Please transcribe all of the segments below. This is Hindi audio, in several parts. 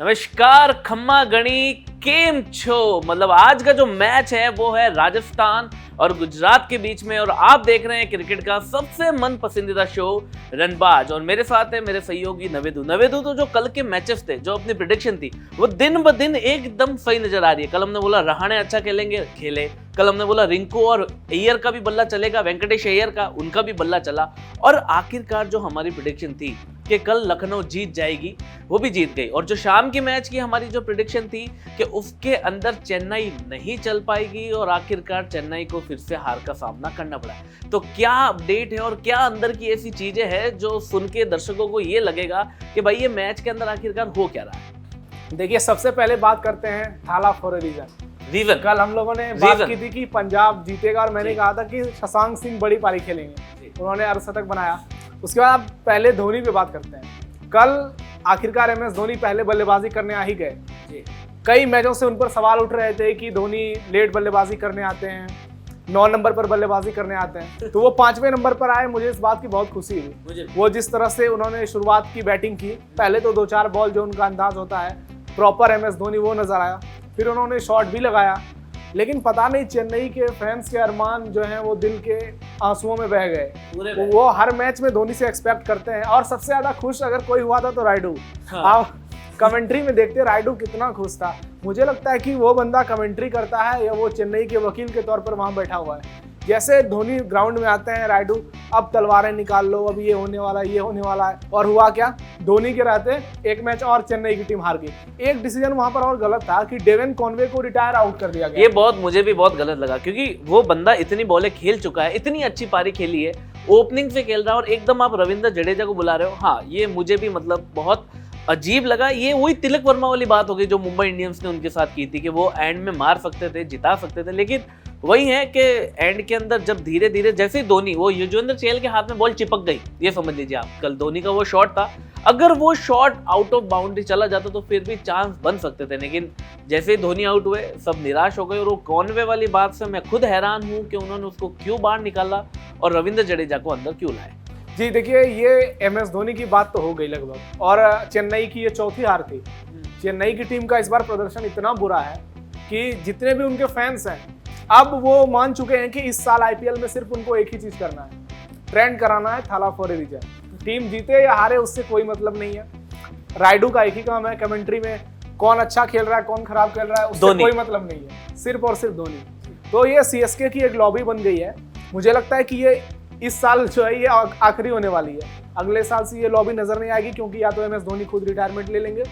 नमस्कार खम्मा गणी केम छो। मतलब आज का जो मैच है वो है राजस्थान और गुजरात के बीच में और आप देख रहे हैं क्रिकेट का सबसे मन पसंदीदा शो रनबाज। और मेरे साथ है मेरे सहयोगी नवेदू। तो जो कल के मैचेस थे, जो अपनी प्रेडिक्शन थी, वो दिन ब दिन एकदम सही नजर आ रही है। कल हमने बोला रहाणे अच्छा खेलेंगे, खेले। कल हमने बोला रिंकू और अय्यर का भी बल्ला चलेगा, वेंकटेश अय्यर का, उनका भी बल्ला चला। और आखिरकार जो हमारी प्रेडिक्शन थी कि कल लखनऊ जीत जाएगी, वो भी जीत गई। और जो शाम की मैच की हमारी जो प्रेडिक्शन थी कि उसके अंदर चेन्नई नहीं चल पाएगी और आखिरकार चेन्नई को फिर से हार का सामना करना पड़ा। तो क्या अपडेट है और क्या अंदर की ऐसी चीजें हैं जो सुन के दर्शकों को ये लगेगा कि भाई ये मैच के अंदर आखिरकार हो क्या रहा है। देखिए, सबसे पहले बात करते हैं थाला फॉर रीजन। कल हम लोगों ने बात की थी कि पंजाब जीतेगा और मैंने कहा था कि शशांक सिंह बड़ी पारी खेलेंगे, उन्होंने अर्धशतक बनाया। उसके बाद आप पहले धोनी पे बात करते हैं। कल आखिरकार MS धोनी पहले बल्लेबाजी करने आ ही गए। कई मैचों से उन पर सवाल उठ रहे थे कि धोनी लेट बल्लेबाजी करने आते हैं, 9 नंबर पर बल्लेबाजी करने आते हैं, तो वो 5वें नंबर पर आए। मुझे इस बात की बहुत खुशी हुई। वो जिस तरह से उन्होंने शुरुआत की, बैटिंग की, पहले तो 2-4 बॉल जो उनका अंदाज होता है प्रॉपर MS धोनी, वो नजर आया। फिर उन्होंने शॉट भी लगाया, लेकिन पता नहीं चेन्नई के फैंस के अरमान जो हैं वो दिल के आंसुओं में बह गए। वो हर मैच में धोनी से एक्सपेक्ट करते हैं और सबसे ज्यादा खुश अगर कोई हुआ था तो रायडू। आप कमेंट्री में देखते रायडू कितना खुश था। मुझे लगता है कि वो बंदा कमेंट्री करता है या वो चेन्नई के वकील के तौर पर वहां बैठा हुआ है। जैसे धोनी ग्राउंड में आते हैं, रायडू अब तलवारें निकाल लो, अब ये होने वाला है, ये होने वाला है। और हुआ क्या, धोनी के रहते एक मैच और चेन्नई की टीम हार गई। एक डिसीजन वहां पर और गलत था कि डेवन कॉनवे को रिटायर आउट कर दिया गया। ये मुझे भी बहुत गलत लगा, क्योंकि वो बंदा इतनी बॉलें खेल चुका है, इतनी अच्छी पारी खेली है, ओपनिंग से खेल रहा है और एकदम आप रविंद्र जडेजा को बुला रहे हो। हाँ, ये मुझे भी मतलब बहुत अजीब लगा। ये वही तिलक वर्मा वाली बात हो गई जो मुंबई इंडियंस ने उनके साथ की थी कि वो एंड में मार सकते थे, जिता सकते थे। लेकिन वही है कि एंड के अंदर जब धीरे धीरे, जैसे ही धोनी, वो युजवेंद्र चहल के हाथ में बॉल चिपक गई, ये समझ लीजिए आप। कल धोनी का वो शॉट था, अगर वो शॉट आउट ऑफ बाउंड्री चला जाता तो फिर भी चांस बन सकते थे। लेकिन जैसे ही धोनी आउट हुए, सब निराश हो गए। और वो कॉनवे वाली बात से मैं खुद हैरान हूँ कि उन्होंने उसको क्यों बाहर निकाला और रविंद्र जडेजा को अंदर क्यों लाए। जी देखिए, ये MS धोनी की बात तो हो गई लगभग, और चेन्नई की ये चौथी हार थी। चेन्नई की टीम का इस बार प्रदर्शन इतना बुरा है कि जितने भी उनके फैंस हैं, अब वो मान चुके हैं कि इस साल IPL में सिर्फ उनको एक ही चीज करना है, ट्रेंड कराना है, थाला फॉर ए रीजन। टीम जीते या हारे उससे कोई मतलब नहीं है। रायडू का एक ही काम है कमेंट्री में, कौन अच्छा खेल रहा है कौन खराब खेल रहा है उससे कोई मतलब नहीं है, सिर्फ और सिर्फ धोनी। तो ये CSK की एक लॉबी बन गई है। मुझे लगता है कि ये इस साल जो है ये आखिरी होने वाली है। अगले साल से ये लॉबी नजर नहीं आएगी, क्योंकि या तो MS धोनी खुद रिटायरमेंट ले लेंगे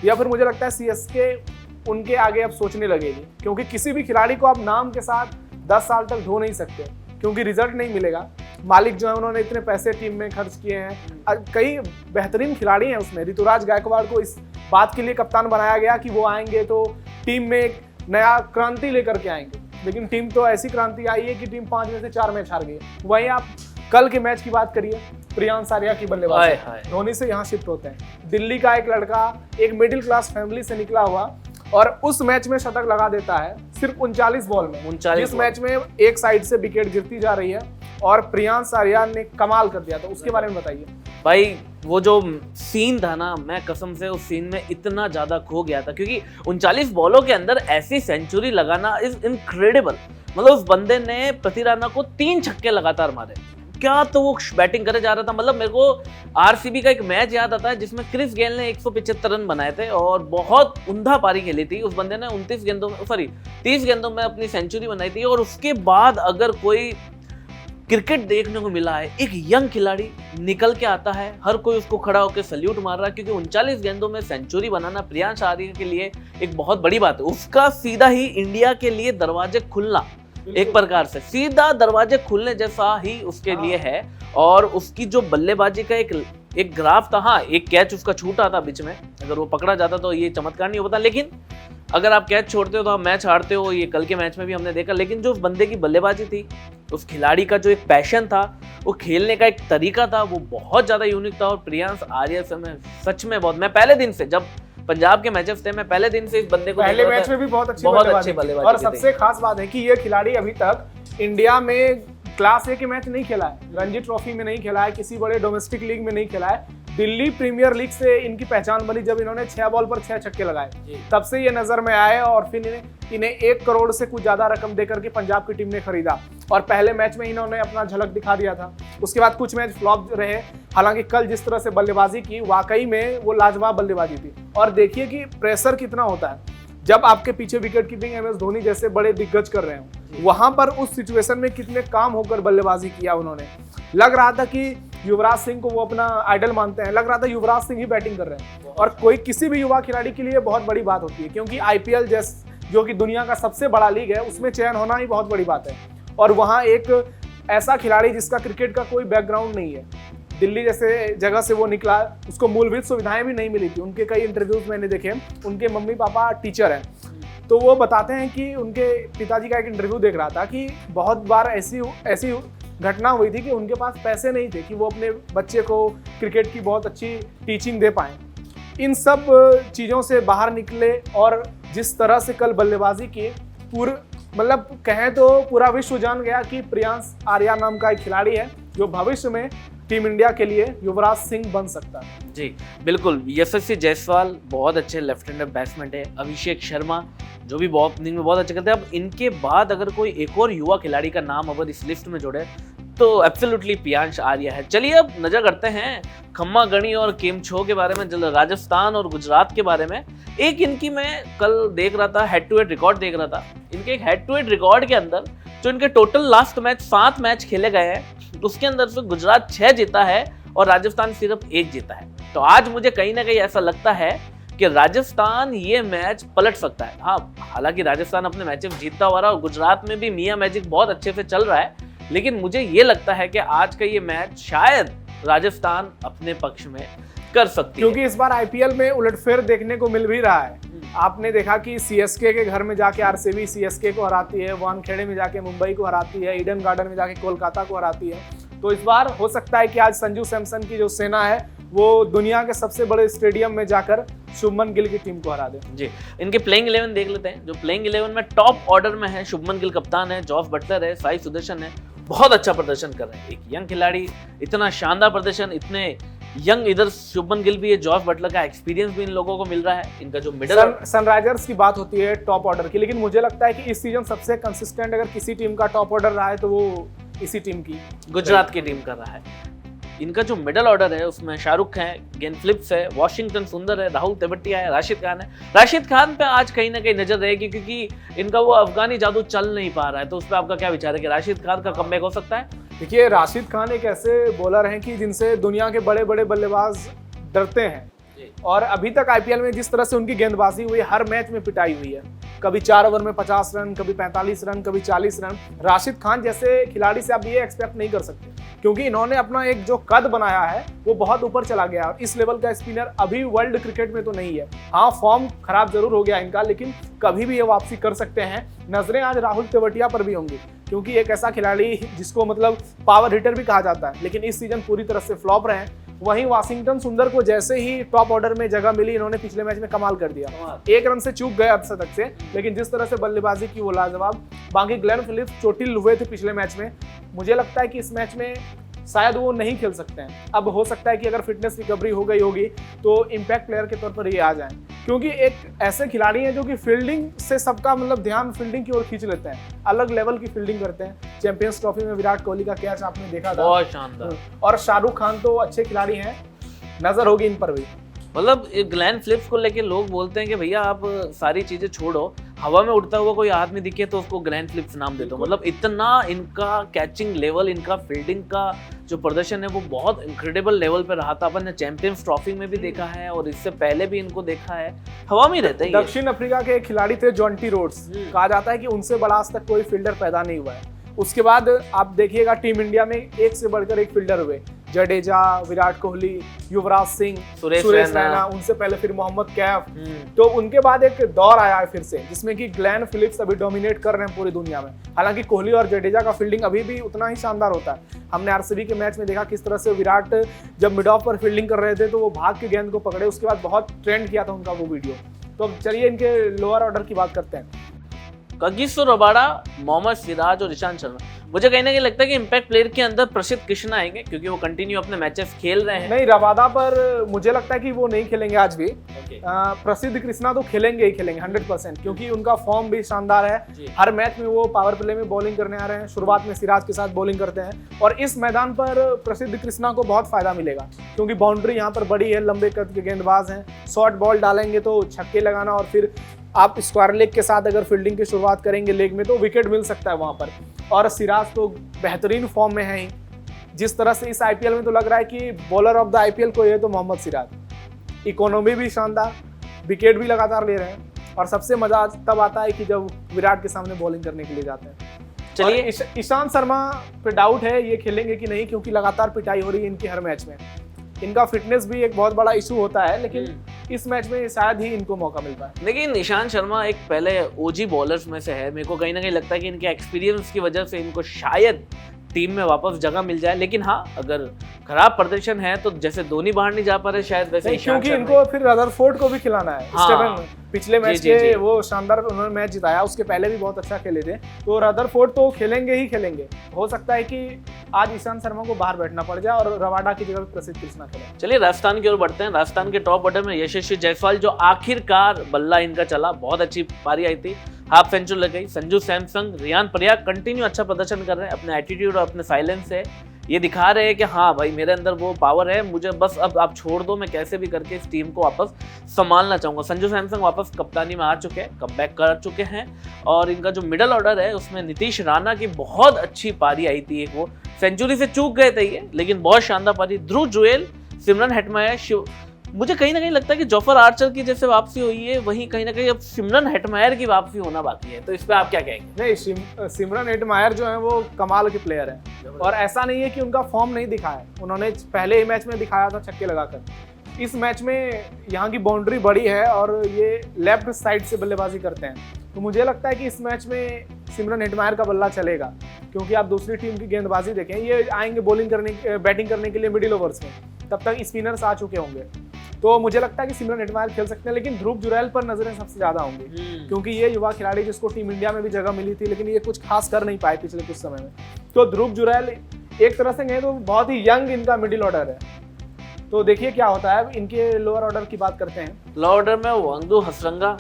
या फिर मुझे लगता है CSK उनके आगे अब सोचने लगेगी, क्योंकि किसी भी खिलाड़ी को आप नाम के साथ 10 साल तक ढो नहीं सकते, क्योंकि रिजल्ट नहीं मिलेगा। मालिक जो है उन्होंने इतने पैसे टीम में खर्च किए हैं, कई बेहतरीन खिलाड़ी हैं उसमें। ऋतुराज गायकवाड़ को इस बात के लिए कप्तान बनाया गया कि वो आएंगे तो टीम में एक नया क्रांति लेकर के आएंगे, लेकिन टीम तो ऐसी क्रांति आई है कि टीम 5 में से 4 मैच हार गई। वहीं आप कल के मैच की बात करिए, प्रियांश आर्या की बल्लेबाजी, धोनी से यहाँ शिफ्ट होते हैं। दिल्ली का एक लड़का एक मिडिल क्लास फैमिली से निकला हुआ और उस मैच में शतक लगा देता है सिर्फ 39 बॉल में। जिस मैच में एक साइड से विकेट गिरती जा रही है और प्रियांश आर्या ने कमाल कर दिया। तो उसके बारे में बताइए भाई। वो जो सीन था ना, मैं कसम से उस सीन में इतना ज्यादा खो गया था, क्योंकि 39 बॉलों के अंदर ऐसी सेंचुरी लगाना इज इनक्रेडिबल। मतलब उस बंदे ने प्रति राणा को 3 छक्के लगातार मारे। क्या तो वो बैटिंग करे जा रहा था। मतलब मेरे को RCB का एक मैच याद आता है जिसमें क्रिस गेल ने 175 रन बनाए थे और बहुत उम्दा पारी खेली थी। उस बंदे ने 30 गेंदों में अपनी सेंचुरी बनाई थी। और उसके बाद अगर कोई क्रिकेट देखने को मिला है, एक यंग खिलाड़ी निकल के आता है, हर कोई उसको खड़ा होकर सल्यूट मार रहा है, क्योंकि 39 गेंदों में सेंचुरी बनाना प्रियांश आर्या के लिए एक बहुत बड़ी बात है। उसका सीधा ही इंडिया के लिए दरवाजे खुलना, एक प्रकार से सीधा दरवाजे खुलने जैसा ही उसके लिए है। और उसकी जो बल्लेबाजी का एक ग्राफ था। हाँ, एक कैच उसका छूटा था बीच में, अगर वो पकड़ा जाता तो ये चमत्कार नहीं होता। लेकिन अगर आप कैच छोड़ते हो तो आप मैच हारते हो, ये कल के मैच में भी हमने देखा। लेकिन जो उस बंदे की बल्लेबाजी थी, उस खिलाड़ी का जो एक पैशन था, वो खेलने का एक तरीका था, वो बहुत ज्यादा यूनिक था। और प्रियांश आर्या से मैं सच में मैं पहले दिन से, जब पंजाब के मैचेस थे, मैं पहले दिन से इस बंदे को पहले मैच में भी बहुत अच्छी बल्लेबाजी। और सबसे खास बात है कि ये खिलाड़ी अभी तक इंडिया में क्लास A के मैच नहीं खेला है, रणजी ट्रॉफी में नहीं खेला है, किसी बड़े डोमेस्टिक लीग में नहीं खेला है। दिल्ली प्रीमियर लीग से इनकी पहचान बनी जब इन्होंने 6 बॉल पर 6 छक्के लगाए, तब से ये नजर में आए और फिर इन्हें 1 करोड़ से कुछ ज्यादा रकम देकर के पंजाब की टीम ने खरीदा और पहले मैच में इन्होंने अपना झलक दिखा दिया था। उसके बाद कुछ मैच फ्लॉप रहे, हालांकि कल जिस तरह से बल्लेबाजी की वाकई में वो लाजवाब बल्लेबाजी थी। और देखिए कि प्रेशर कितना होता है जब आपके पीछे विकेट कीपिंग MS धोनी जैसे बड़े दिग्गज कर रहे हो, वहां पर उस सिचुएशन में कितने काम होकर बल्लेबाजी किया उन्होंने। लग रहा था कि युवराज सिंह को वो अपना आइडल मानते हैं, लग रहा था युवराज सिंह ही बैटिंग कर रहे हैं और कोई किसी भी युवा खिलाड़ी के लिए बहुत बड़ी बात होती है, क्योंकि IPL जो कि दुनिया का सबसे बड़ा लीग है उसमें चयन होना ही बहुत बड़ी बात है। और वहाँ एक ऐसा खिलाड़ी जिसका क्रिकेट का कोई बैकग्राउंड नहीं है, दिल्ली जैसे जगह से वो निकला, उसको मूलभूत सुविधाएं भी नहीं मिली थी। उनके कई इंटरव्यूज मैंने देखे, उनके मम्मी पापा टीचर हैं, तो वो बताते हैं कि उनके पिताजी का एक इंटरव्यू देख रहा था कि बहुत बार ऐसी घटना हुई थी कि उनके पास पैसे नहीं थे कि वो अपने बच्चे को क्रिकेट की बहुत अच्छी टीचिंग दे पाएँ। इन सब चीज़ों से बाहर निकले और जिस तरह से कल बल्लेबाजी की, मतलब कहें तो पूरा विश्व जान गया कि प्रियांश आर्या नाम का एक खिलाड़ी है जो भविष्य में टीम इंडिया के लिए युवराज सिंह बन सकता है। जी बिल्कुल, यशस्वी जायसवाल बहुत अच्छे लेफ्ट हैंडर बैट्समैन है, अभिषेक शर्मा जो भी ओपनिंग में बहुत अच्छे करते हैं। अब इनके बाद अगर कोई एक और युवा खिलाड़ी का नाम अगर इस लिस्ट में जोड़े तो एब्सोल्युटली प्रियांश आर्या है। चलिए अब नजर करते हैं खम्मा गणी और केमछो के बारे में, राजस्थान और गुजरात के बारे में। एक इनकी मैं कल देख रहा था, हेड टू हेड रिकॉर्ड देख रहा था। इनके एक हेड टू हेड रिकॉर्ड के अंदर जो इनके टोटल लास्ट मैच 7 मैच खेले गए हैं, उसके अंदर से गुजरात 6 जीता है और राजस्थान सिर्फ 1 जीता है। तो आज मुझे कहीं ना कहीं ऐसा लगता है कि राजस्थान ये मैच पलट सकता है। हाँ, हालांकि राजस्थान अपने मैचेस जीतता हुआ रहा और गुजरात में भी मियां मैजिक बहुत अच्छे से चल रहा है, लेकिन मुझे ये लगता है कि आज का ये मैच शायद राजस्थान अपने पक्ष में कर सकती है, क्योंकि इस बार IPL में उलटफेर देखने को मिल भी रहा है। आपने देखा कि CSK के घर में जाके RCB CSK को हराती है, वानखेड़े में जाके मुंबई को हराती है, ईडन गार्डन में जाके कोलकाता को हराती है। तो इस बार हो सकता है कि आज संजू सैमसन की जो सेना है वो दुनिया के सबसे बड़े स्टेडियम में जाकर शुभमन गिल की टीम को हरा दे। जी, इनके प्लेइंग 11 देख लेते हैं। जो प्लेइंग 11 में टॉप ऑर्डर में है, शुभमन गिल कप्तान है, जॉस बटलर है, साई सुदर्शन है, बहुत अच्छा प्रदर्शन कर रहे हैं। एक यंग खिलाड़ी, इतना शानदार प्रदर्शन, इतने यंग, इधर शुभमन गिल भी है, जॉस बटलर का एक्सपीरियंस भी इन लोगों को मिल रहा है। इनका जो मिडल सनराइजर्स की बात होती है टॉप ऑर्डर की, लेकिन मुझे लगता है कि इस सीजन सबसे कंसिस्टेंट अगर किसी टीम का टॉप ऑर्डर रहा है तो वो इसी टीम की, गुजरात की टीम कर रहा है। इनका जो मिडल ऑर्डर है उसमें शाहरुख है, गेन फिलिप्स है, वॉशिंगटन सुंदर है, राहुल तेवतिया है, राशिद खान है। राशिद खान पे आज कहीं ना कहीं नजर रहेगी क्योंकि इनका वो अफगानी जादू चल नहीं पा रहा है, तो उस पर आपका क्या विचार है कि राशिद खान का कमबैक हो सकता है? देखिए, राशिद खान एक ऐसे बॉलर हैं कि जिनसे दुनिया के बड़े बड़े बल्लेबाज डरते हैं और अभी तक IPL में जिस तरह से उनकी गेंदबाजी हुई, हर मैच में पिटाई हुई है। कभी 4 ओवर में 50 रन, कभी 45 रन, कभी 40 रन। राशिद खान जैसे खिलाड़ी से आप ये एक्सपेक्ट नहीं कर सकते, क्योंकि इन्होंने अपना एक जो कद बनाया है वो बहुत ऊपर चला गया और इस लेवल का स्पिनर अभी वर्ल्ड क्रिकेट में तो नहीं है। हाँ, फॉर्म खराब जरूर हो गया इनका, लेकिन कभी भी ये वापसी कर सकते हैं। नजरें आज राहुल तेवतिया पर भी होंगी, क्योंकि एक ऐसा खिलाड़ी जिसको मतलब पावर हिटर भी कहा जाता है, लेकिन इस सीजन पूरी तरह से फ्लॉप रहे हैं। वहीं वाशिंगटन सुंदर को जैसे ही टॉप ऑर्डर में जगह मिली, इन्होंने पिछले मैच में कमाल कर दिया। 1 रन से चूक गए अर्धशतक से, लेकिन जिस तरह से बल्लेबाजी की वो लाजवाब। बाकी ग्लेन फिलिप्स चोटिल हुए थे पिछले मैच में, मुझे लगता है कि इस मैच में शायद वो नहीं खेल सकते हैं। अब हो सकता है कि अगर फिटनेस रिकवरी हो गई होगी तो इम्पैक्ट प्लेयर के तौर पर ये आ जाएं, क्योंकि एक ऐसे खिलाड़ी हैं जो कि फील्डिंग से सबका मतलब ध्यान फील्डिंग की ओर खींच लेते हैं, अलग लेवल की फील्डिंग करते हैं। चैंपियंस ट्रॉफी में विराट कोहली का कैच आपने देखा था, बहुत शानदार। और शाहरुख खान तो अच्छे खिलाड़ी हैं, नजर होगी इन पर भी। मतलब ग्लेन फिलिप्स को लेके लोग बोलते हैं कि भैया आप सारी चीजें छोड़ो, हवा में उड़ता हुआ कोई आदमी दिखे तो उसको ग्लेन फिलिप्स नाम दे दो। मतलब इतना इनका कैचिंग लेवल, इनका फील्डिंग का जो प्रदर्शन है वो बहुत इनक्रेडिबल लेवल पे रहा था। अपन ने चैंपियंस ट्रॉफी में भी देखा है और इससे पहले भी इनको देखा है, हवा में रहते हैं। दक्षिण अफ्रीका के खिलाड़ी थे जॉन्टी रोड्स, कहा जाता है कि उनसे बड़ा आज तक कोई फील्डर पैदा नहीं हुआ है। उसके बाद आप देखिएगा टीम इंडिया में एक से बढ़कर एक फील्डर हुए, जडेजा, विराट कोहली, युवराज सिंह, सुरेश रैना, उनसे पहले फिर मोहम्मद कैफ। तो उनके बाद एक दौर आया है फिर से जिसमें कि ग्लेन फिलिप्स अभी डोमिनेट कर रहे हैं पूरी दुनिया में। हालांकि कोहली और जडेजा का फील्डिंग अभी भी उतना ही शानदार होता है। हमने RCB के मैच में देखा किस तरह से विराट जब मिड ऑफ पर फील्डिंग कर रहे थे तो वो भाग के गेंद को पकड़े, उसके बाद बहुत ट्रेंड किया था उनका वो वीडियो। तो अब चलिए इनके लोअर ऑर्डर की बात करते हैं। कागिसो रबाडा, मोहम्मद सिराज और ईशांत शर्मा। मुझे कहीं ना कहीं लगता है कि इम्पैक्ट प्लेयर के अंदर प्रसिद्ध कृष्णा आएंगे क्योंकि वो कंटिन्यू अपने मैचेस खेल रहे हैं। नहीं, रबादा पर मुझे लगता है कि वो नहीं खेलेंगे आज भी। प्रसिद्ध कृष्णा तो खेलेंगे ही खेलेंगे 100%, क्योंकि उनका फॉर्म भी शानदार है। हर मैच में वो पावर प्ले में बॉलिंग करने आ रहे हैं, शुरुआत में सिराज के साथ बॉलिंग करते हैं और इस मैदान पर प्रसिद्ध कृष्णा को बहुत फायदा मिलेगा क्योंकि बाउंड्री यहाँ पर बड़ी है, लंबे कद के गेंदबाज हैं, शॉर्ट बॉल डालेंगे तो छक्के लगाना और फिर आप स्क्वायर लेग के साथ अगर फील्डिंग की शुरुआत करेंगे लेग में तो विकेट मिल सकता है वहां पर। और सिराज तो बेहतरीन फॉर्म में है ही, जिस तरह से इस आईपीएल में तो लग रहा है कि बॉलर ऑफ द आईपीएल को ये तो मोहम्मद सिराज। इकोनॉमी भी शानदार, विकेट भी लगातार ले रहे हैं और सबसे मजा तब आता है कि जब विराट के सामने बॉलिंग करने के लिए जाते हैं। चलिए, ईशांत शर्मा पे डाउट है ये खेलेंगे कि नहीं, क्योंकि लगातार पिटाई हो रही है इनकी हर मैच में। इनका फिटनेस भी एक बहुत बड़ा इशू होता है, लेकिन इस मैच में शायद ही इनको मौका मिल पाए। लेकिन ईशांत शर्मा एक पहले ओजी बॉलर्स में से है, मेरे को कहीं ना कहीं लगता है कि इनके एक्सपीरियंस की वजह से इनको शायद टीम में वापस जगह मिल जाए। लेकिन हाँ, अगर खराब प्रदर्शन है तो जैसे धोनी बाहर नहीं जा पा रहे शायद वैसे क्योंकि इनको फिर रदरफोर्ड को भी खिलाना है। हाँ, पिछले मैच के वो शानदार उन्होंने मैच जिताया, उसके पहले भी बहुत अच्छा खेले थे, तो रदरफोर्ड तो खेलेंगे ही खेलेंगे। हो सकता है कि आज ईशांत शर्मा को बाहर बैठना पड़ जाए और रबाडा की जगह प्रसिद्ध कृष्णा खेले। चलिए राजस्थान की ओर बढ़ते हैं। राजस्थान के टॉप ऑर्डर में यशस्वी जायसवाल, जो आखिरकार बल्ला इनका चला, बहुत अच्छी पारी आई थी, हाफ सेंचुरी लग गई। संजू सैमसन, रियान पराग कंटिन्यू अच्छा प्रदर्शन कर रहे हैं, अपने एटीट्यूड और अपने साइलेंस से ये दिखा रहे हैं कि हाँ भाई मेरे अंदर वो पावर है, मुझे बस अब आप छोड़ दो, मैं कैसे भी करके इस टीम को वापस संभालना चाहूँगा। संजू सैमसन वापस कप्तानी में आ चुके हैं, कमबैक कर चुके हैं और इनका जो मिडल ऑर्डर है उसमें नीतीश राणा की बहुत अच्छी पारी आई थी। एक वो सेंचुरी से चूक गए थे ये, लेकिन बहुत शानदार पारी। ध्रुव जुएल, सिमरन हेटमायर, मुझे कहीं ना कहीं लगता है कि जोफर आर्चर की जैसे वापसी हुई है वहीं कहीं ना कहीं अब सिमरन हेटमायर की वापसी होना बाकी है, तो इस पे आप क्या कहेंगे? नहीं, सिमरन हेटमायर जो है वो कमाल के प्लेयर है और ऐसा नहीं है कि उनका फॉर्म नहीं दिखा है, उन्होंने पहले ही मैच में दिखाया था छक्के लगाकर। इस मैच में यहाँ की बाउंड्री बड़ी है और ये लेफ्ट साइड से बल्लेबाजी करते हैं, तो मुझे लगता है कि इस मैच में सिमरन हेटमायर का बल्ला चलेगा, क्योंकि आप दूसरी टीम की गेंदबाजी देखें, ये आएंगे बैटिंग करने के लिए मिडिल ओवर्स में, तब तक स्पिनर्स आ चुके होंगे, तो मुझे लगता है कि सिमरन हेटमायर खेल सकते हैं। लेकिन ध्रुव जुरैल पर नजरें सबसे ज्यादा होंगी, क्योंकि ये युवा खिलाड़ी जिसको टीम इंडिया में भी जगह मिली थी, लेकिन ये कुछ खास कर नहीं पाए पिछले कुछ समय में। तो ध्रुव जुरैल एक तरह से कहें तो बहुत ही यंग इनका मिडिल ऑर्डर है, तो देखिए क्या होता है। इनके लोअर ऑर्डर की बात करते हैं। लोअर ऑर्डर में वांगडू हसरंगा,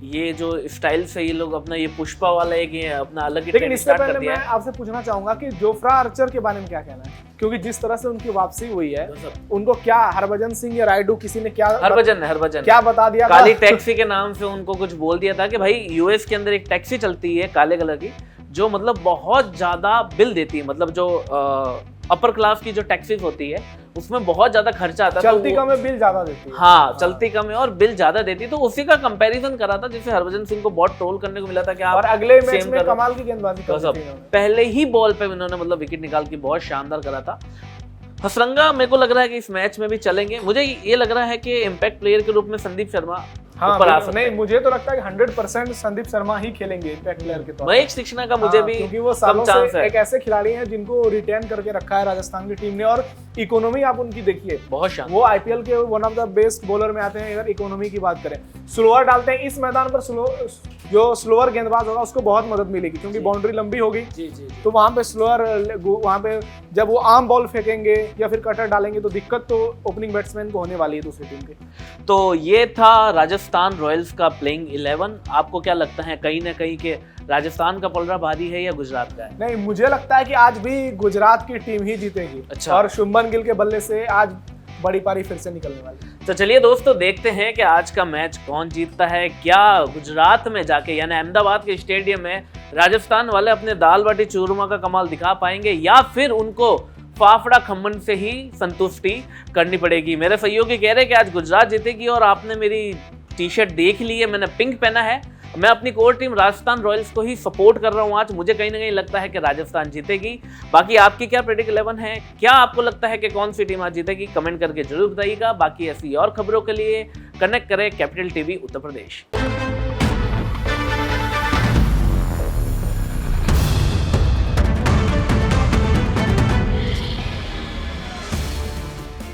ये जो स्टाइल से ये लोग अपना ये पुष्पा वाला एक ये अपना अलग ही लेकिन इससे पहले मैं आपसे पूछना चाहूंगा कि जोफ्रा आर्चर के बारे में क्या कहना है, क्योंकि जिस तरह से उनकी वापसी हुई है, उनको क्या हरभजन सिंह या रायडू किसी ने क्या हरभजन क्या बता दिया, काली टैक्सी के नाम से उनको कुछ बोल दिया था कि भाई यूएस के अंदर एक टैक्सी चलती है काले कलर की, जो मतलब बहुत ज्यादा बिल देती है, मतलब जो अपर क्लास की जो टैक्सीज होती है उसमें बहुत ज्यादा खर्चा आता है, चलती कम है बिल ज्यादा देती है। हाँ, चलती कम है और बिल ज्यादा देती है, तो उसी का कंपैरिजन करा था, जिससे हरभजन सिंह को बहुत ट्रोल करने को मिला था कि आप और अगले मैच में कमाल की गेंदबाजी कर दी थी, पहले ही बॉल पे उन्होंने मतलब विकेट निकाल के बहुत शानदार करा था। हसरंगा मेरे को लग रहा है कि इस मैच में भी चलेंगे। मुझे ये लग रहा है कि इम्पैक्ट प्लेयर के रूप में संदीप शर्मा ऊपर आ सकते हैं। नहीं, मुझे तो लगता है कि 100% संदीप शर्मा ही खेलेंगे इम्पैक्ट प्लेयर के तौर पर। महेश तीक्ष्णा का मुझे भी क्योंकि वो सालों से एक ऐसे खिलाड़ी हैं जिनको रिटेन करके रखा है राजस्थान की टीम ने, और इकोनॉमी आप उनकी देखिए बहुत शानदार, वो आईपीएल के one of the best bowler में आते हैं। अगर इकोनॉमी की बात करें, स्लोअर डालते हैं इस मैदान पर, जो स्लोअर गेंदबाज होगा उसको बहुत मदद मिलेगी, क्योंकि बाउंड्री लंबी होगी, तो वहां पे स्लोअर, वहां पे जब वो आर्म बॉल फेंकेंगे या फिर कटर डालेंगे तो दिक्कत तो ओपनिंग बैट्समैन को होने वाली है दूसरी टीम के। तो ये था राजस्थान रॉयल्स का प्लेइंग 11। आपको क्या लगता है, कहीं ना कहीं के राजस्थान का पलड़ा भारी है या गुजरात का है? नहीं, मुझे लगता है कि आज भी गुजरात की टीम ही जीतेगी। अच्छा। और शुभमन गिल के बल्ले से आज बड़ी पारी फिर से निकलने वाली। तो चलिए दोस्तों, देखते हैं कि आज का मैच कौन जीतता है। क्या गुजरात में जाके यानी अहमदाबाद के स्टेडियम में राजस्थान वाले अपने दाल बाटी चूरमा का कमाल दिखा पाएंगे, या फिर उनको फाफड़ा खम्मन से ही संतुष्टि करनी पड़ेगी? मेरे सहयोगी कह रहे हैं कि आज गुजरात जीतेगी, और आपने मेरी टी शर्ट देख ली है, मैंने पिंक पहना है, मैं अपनी कोर टीम राजस्थान रॉयल्स को ही सपोर्ट कर रहा हूं आज। मुझे कहीं ना कहीं लगता है कि राजस्थान जीतेगी। बाकी आपकी क्या प्रेडिक्ट 11 है? क्या आपको लगता है कि कौन सी टीम आज जीतेगी? कमेंट करके जरूर बताइएगा। बाकी ऐसी और खबरों के लिए कनेक्ट करें कैपिटल टीवी उत्तर प्रदेश।